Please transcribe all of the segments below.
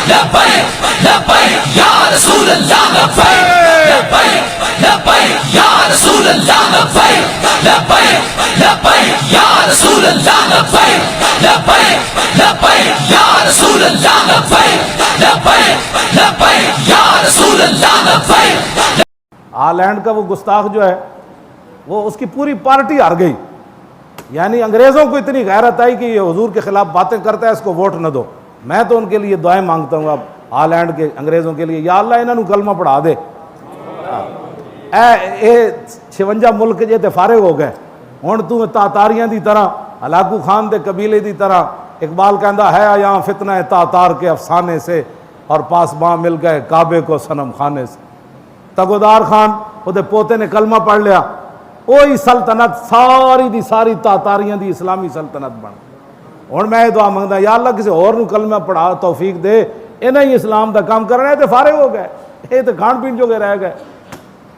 لبیک لبیک یا رسول اللہ لبیک لبیک لبیک یا رسول اللہ لبیک لبیک لبیک یا رسول اللہ لبیک لبیک لبیک یا رسول اللہ لبیک لبیک لبیک یا رسول اللہ لبیک۔ ہالینڈ کا وہ گستاخ جو ہے وہ اس کی پوری پارٹی ہار گئی، یعنی انگریزوں کو اتنی غیرت آئی کہ یہ حضور کے خلاف باتیں کرتا ہے، اس کو ووٹ نہ دو۔ میں تو ان کے لیے دعائیں مانگتا ہوں اب ہالینڈ کے انگریزوں کے لیے، یا اللہ انہوں نے کلمہ پڑھا دے۔ اے 56 ملک جے تے فارغ ہو گئے، ہن تو تاتاریاں دی طرح، ہلاکو خان دے قبیلے دی طرح، اقبال کہندا ہے یہاں فتنہ تاتار کے افسانے سے، اور پاسباں مل گئے کعبے کو صنم خانے سے۔ تگودار خان وہ دے پوتے نے کلمہ پڑھ لیا، وہی سلطنت ساری دی ساری تاتاریاں دی اسلامی سلطنت بن گئی۔ ہن میں دعا منگدا یا اللہ کسی اور نو کلمہ پڑھا توفیق دے، انہاں ہی اسلام دا کام کرنا ہے تے فارغ ہو گئے، یہ تے کھان پین جو گئے رہ گئے۔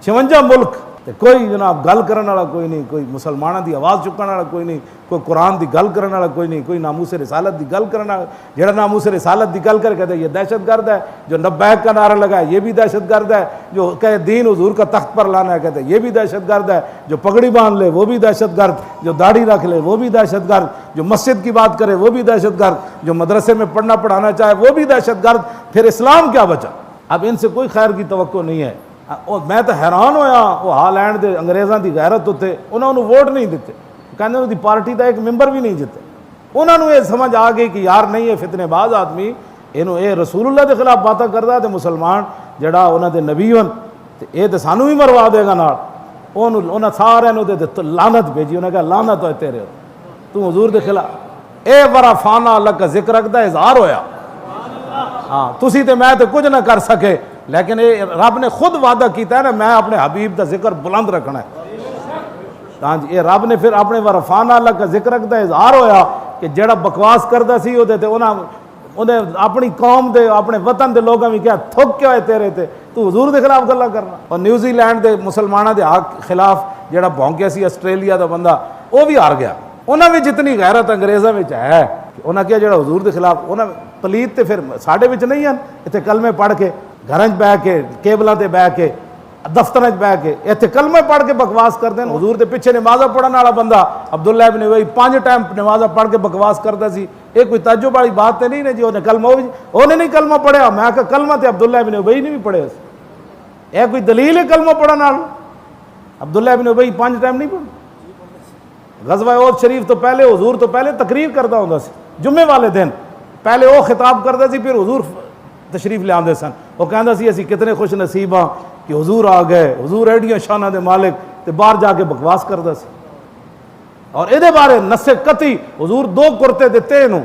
56 ملک تے کوئی جناب گل کرن والا کوئی نہیں، کوئی مسلماناں دی آواز چکن والا کوئی نہیں، کوئی قرآن دی گل کرن والا کوئی نہیں، کوئی ناموس رسالت دی گل کرن والا، جڑا ناموس رسالت دی گل کر کہتے ہیں یہ دہشت گرد ہے، جو لبیک کا نعرہ لگا ہے یہ بھی دہشت گرد ہے، جو کہے دین حضور کا تخت پر لانا ہے کہتے ہیں یہ بھی دہشت گرد ہے، جو پگڑی باندھ لے وہ بھی دہشت گرد، جو داڑھی رکھ لے وہ بھی دہشت گرد، جو مسجد کی بات کرے وہ بھی دہشت گرد، جو مدرسے میں پڑھنا پڑھانا چاہے وہ بھی دہشت گرد۔ پھر اسلام کیا بچا؟ اب ان سے کوئی خیر کی توقع نہیں ہے۔ میں تو حیران ہویا، وہ ہالینڈ دے انگریزاں دی غیرت ہوتے، انہوں نے ووٹ نہیں دیتے، کہنے انہوں دی پارٹی دا ایک ممبر بھی نہیں جیتے۔ انہوں نے یہ سمجھ آ گئی کہ یار نہیں یہ فتنے باز آدمی، انہوں اے رسول اللہ دے خلاف باتیں کردا تے مسلمان جڑا انہاں دے نبی ہون تے اے تے سانو بھی مروا دے گا نال۔ انہاں سارے نوں تے لعنت بھیجی، انہاں کہا لعنت ہوئے تیرے، تو حضور دے خلاف اے ورفانا اللہ کا ذکر رکھدا اظہار ہویا۔ ہاں تسی تے میں تے کچھ نہ کر سکے، لیکن رب نے خود وعدہ کیتا ہے نا میں اپنے حبیب دا ذکر بلند رکھنا ہے۔ ہاں جی، یہ رب نے پھر اپنے ورفانا اللہ کا ذکر رکھدا اظہار ہویا کہ جڑا بکواس کردا سی او دے تے انہیں اپنی قوم دے اپنے وطن دے لوگاں بھی کیا تھک کے ہوئے تیرے تے تو حضور دے خلاف گلاں کرنا۔ اور نیوزی لینڈ دے مسلماناں دے حق خلاف جڑا بھونکیا سی آسٹریلیا دا بندہ وہ بھی ہار گیا۔ انہاں بھی جتنی غیرت انگریزاں وچ ہے، انہاں کیا جڑا حضور دے خلاف انہاں پلیت تے پھر ساڈے وچ نہیں ہیں، ایتھے کلمے پڑھ کے گھراں وچ بیٹھ کے کیبلاں تے بیٹھ کے دفتراں وچ بیٹھ کے ایتھے کلمے پڑھ کے بکواس کردے ہیں۔ حضور دے پیچھے نمازاں پڑھن والا بندہ عبداللہ ابن ابی 5 ٹائم نمازاں پڑھ کے بکواس کردا سی، یہ کوئی تعجب والی بات تے نہیں ہے جی انہیں کلمہ انہیں نہیں کلمہ پڑھیا۔ میں کہا کلمہ تے عبداللہ ابن ابی نے بھی پڑھے، یہ کوئی دلیل ہے کلمہ پڑھن والا؟ عبداللہ ابن ابی 5 ٹائم نہیں پڑھے۔ غزوہ احد شریف تو پہلے حضور تو پہلے تقریر کردا ہوندا سی، جمعے والے دن پہلے وہ خطاب کردا سی، پھر حضور تشریف لے آندے سن۔ وہ کہندا سی اسی کتنے خوش نصیب ہاں کہ حضور آ گئے، حضور ایڈیاں شاناں دے مالک، تے باہر جا کے بکواس کردا سی۔ اور اے دے بارے نص قطعی حضور 2 کرتے دتے انہوں،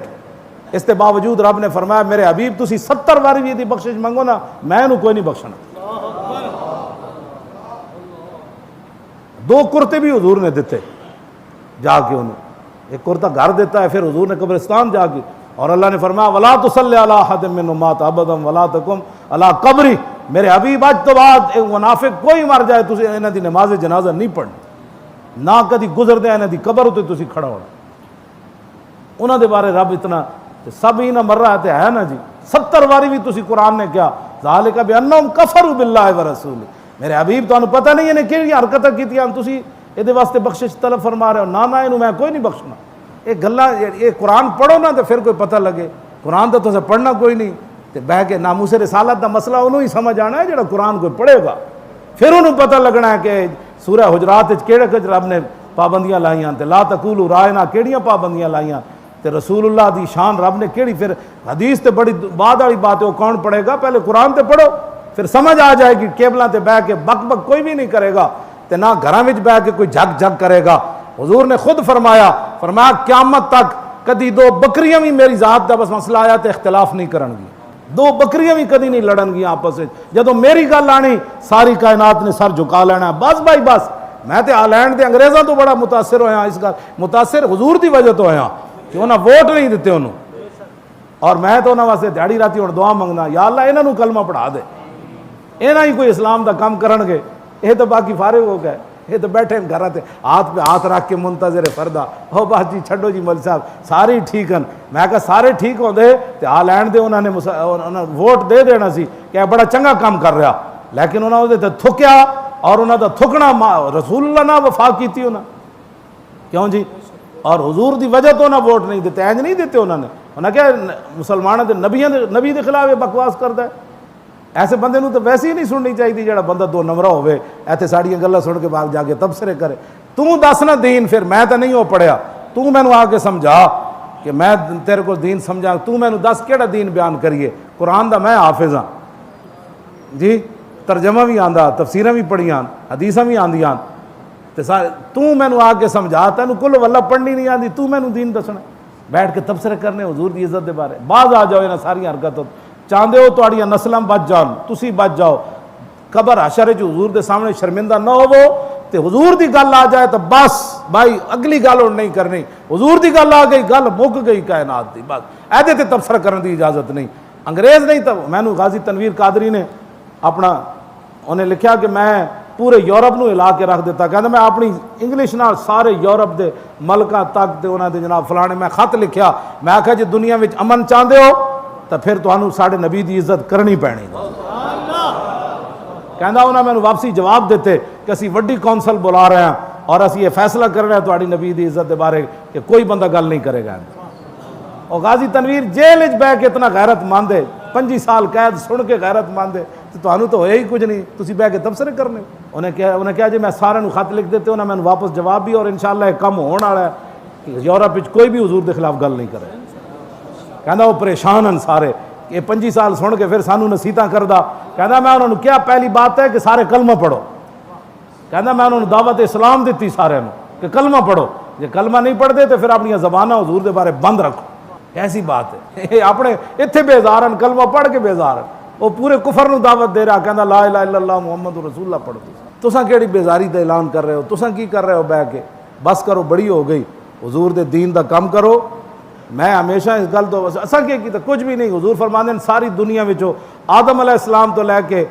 اس کے باوجود رب نے فرمایا میرے حبیب تسی 70 واری بھی دی بخشش منگو نا میں انہوں کوئی نہیں بخشنا۔ 2 کرتے بھی حضور نے دیتے جا کے انہوں، ایک کرتا گھر دیتا ہے، پھر حضور نے قبرستان جا کے، اور اللہ نے فرمایا وَلَا تُصَلِّ عَلَىٰ أَحَدٍ مِّنْهُمْ مَاتَ أَبَدًا وَلَا تَقُمْ عَلَىٰ قَبْرِهِ۔ میرے حبیب آج تو بعد ایک منافق کوئی مر جائے تسی انہاں دی نماز جنازہ نہیں پڑھنی، نہ کدی گزر دے انہاں دی قبر ہوتے تسی کھڑا ہونا۔ انہاں دے بارے رب اتنا سب ہی نہ مر رہا ہے نا جی، 70 واری بھی تسی قرآن نے کیا ذالک بأنہم کفروا باللہ ورسولہ۔ میرے حبیب تو پتہ نہیں انہیں کیڑی حرکتاں کیتیاں تسی یہ واسطے بخشش طلب فرما رہے ہو، نہ انہوں میں کوئی نہیں بخشنا۔ یہ گلاں یہ قرآن پڑھو نا تو پھر کوئی پتہ لگے، قرآن تو تسے پڑھنا کوئی نہیں، تے بہ کے ناموس رسالت دا مسئلہ انہوں ہی سمجھ آنا ہے جڑا قرآن کوئی پڑھے گا، پھر انہوں پتہ لگنا ہے کہ سورہ حجرات کیڑے کچھ رب نے پابندیاں لائیاں، تے لا تقولوا رائنا کیڑیاں پابندیاں لائیاں، تے رسول اللہ دی شان رب نے کیڑی، پھر حدیث تے بڑی بعد والی بات ہے وہ کون پڑھے گا، پہلے قرآن تے پڑھو پھر سمجھ آ جائے گی۔ کیبلاں تے بہ کے بک بک کوئی بھی نہیں کرے گا، تے نہ گھراں وچ بہ کے کوئی جھگ جھگ کرے گا۔ حضور نے خود فرمایا قیامت تک کدی 2 بکریاں بھی میری ذات دا بس مسئلہ آیا تے اختلاف نہیں کرن گی، 2 بکریاں بھی کدی نہیں لڑن گی آپس میں، جدوں میری گل آنی ساری کائنات نے سر جھکا لینا۔ بس بھائی بس، میں تے ہالینڈ دے انگریزاں تو بڑا متاثر ہویا، اس گل متاثر حضور دی وجہ تو ہویا کہ انہاں ووٹ نہیں دیتے انہوں، اور میں تو انہاں واسطے دیہڑی راتی ہن دعا منگنا یا اللہ انہاں نوں کلمہ پڑھا دے، انہاں ہی کوئی اسلام دا کام کرن گے، یہ تو باقی فارغ ہو گئے۔ یہ تو بیٹھے ہیں گھر تے ہاتھ پہ ہاتھ رکھ کے منتظر فردا ہو بس جی چھڈو جی مول صاحب سارے ٹھیک ہیں. میں کہا سارے ٹھیک ہوندے تے آ لین دے انہوں نے ووٹ دے دینا سی کہ بڑا چنگا کام کر رہا, لیکن انہوں نے تے تھکیا اور انہوں دا تھکنا رسول اللہ نہ وفا کیتی انہوں کیوں جی, اور حضور دی وجہ تو انہوں ووٹ نہیں دیتے, اینج نہیں دیتے انہوں کیا مسلمانوں دے نبی دے خلاف بکواس کرتا ہے. ایسے بندے نو تو ویسے ہی نہیں سننی چاہیے جڑا بندہ دو نمبرہ ہوئے ایتھے ساڑیاں گلاں سن کے بعد جا کے تبصرے کرے. تو دس نا دین, پھر میں تو نہیں ہو پڑھیا, تو مینوں آ کے سمجھا کہ میں تیرے کو دین سمجھا, تو مینوں دس کیڑا دین بیان کریے. قرآن دا میں حافظ ہاں جی, ترجمہ بھی آندا, تفسیراں بھی پڑھیاں, حدیثاں بھی آندیاں, تے تو مینوں آ کے سمجھا, تینوں کل واللہ پڑھنی نہیں آندی, تو مینوں دین دسنا, بیٹھ کے تبصرے کرنے حضور دی عزت دے بارے. باز آ جاؤ انہاں ساری حرکتوں, چاہتے ہو تہاڈیاں نسلاں بچ جان, تسی بچ جاؤ, قبر حشر وچ حضور دے سامنے شرمندہ نہ ہوو, تے حضور دی گل آ جائے تو بس بھائی اگلی گل ہن نہیں کرنی, حضور دی گل آ گئی گل مک گئی کائنات دی, بس ایدے تے تبصرہ کرن دی اجازت نہیں. انگریز نہیں تو مینوں غازی تنویر قادری نے اپنا انہیں لکھیا کہ میں پورے یورپ نو ہلا کے رکھ دیتا, کہندا میں اپنی انگلش نال سارے یورپ دے ملکاں تک تے انہاں دے جناب فلانے میں خط لکھیا, میں آکھیا جی دنیا وچ امن چاہندے ہو تو پھر تانوں ساڈے نبی دی عزت کرنی پینی. کہندا انہاں مینوں واپسی جواب دیتے کہ اسی وڈی کونسل بلا رہے ہیں اور اسی یہ فیصلہ کر رہے ہیں تہاڈی نبی دی عزت دے بارے کہ کوئی بندہ گل نہیں کرے گا. اور غازی تنویر جیل وچ بیٹھ کے اتنا غیرت مند ہے, 25 سال قید سن کے غیرت مند ہے, تو تانوں تو ہویا ہی کچھ نہیں, تسی بیٹھ کے تبصرے کرنے. انہیں کہا جی میں سارے نو خط لکھ دیتے, انہیں میں واپس جواب بھی, اور انشاءاللہ ایک کم ہون والا ہے کہ یورپ وچ کوئی بھی حضور دے خلاف گل نہیں کرے. کہندا وہ پریشان ہیں سارے کہ 25 سال سن کے پھر سانو نصیحتاں کردا. کہندا میں انہوں نے کیا پہلی بات ہے کہ سارے کلمہ پڑھو. کہندا میں انہوں نے دعوت اسلام دیتی سارے نو کہ کلمہ پڑھو, جے کلمہ نہیں پڑھتے تو پھر اپنی زباناں حضور دے بارے بند رکھو. ایسی بات ہے اپنے اتنے بیزار ہیں, کلمہ پڑھ کے بیزار ہیں, وہ پورے کفر نو دعوت دے رہا, کہندا لا الہ الا اللہ محمد رسول اللہ پڑھ دو. تساں کیڑی بیزاری دا اعلان کر رہے ہو, تساں کی کر رہے ہو بیٹھ کے, بس کرو بڑی ہو گئی, حضور دے دین دا کم کرو. میں ہمیشہ اس گل تو اساں کی تو کچھ بھی نہیں, حضور فرماندے ہیں ساری دنیا وچوں آدم علیہ السلام تو لے کے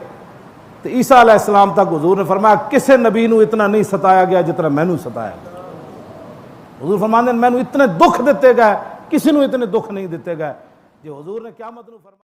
عیسیٰ علیہ السلام تک حضور نے فرمایا کسے نبی نو اتنا نہیں ستایا گیا جتنا مینوں ستایا گیا. حضور فرماندے ہیں مینوں اتنے دکھ دیتے گئے, کسی نو اتنے دکھ نہیں دیتے گئے. جو حضور نے قیامت نو فرمایا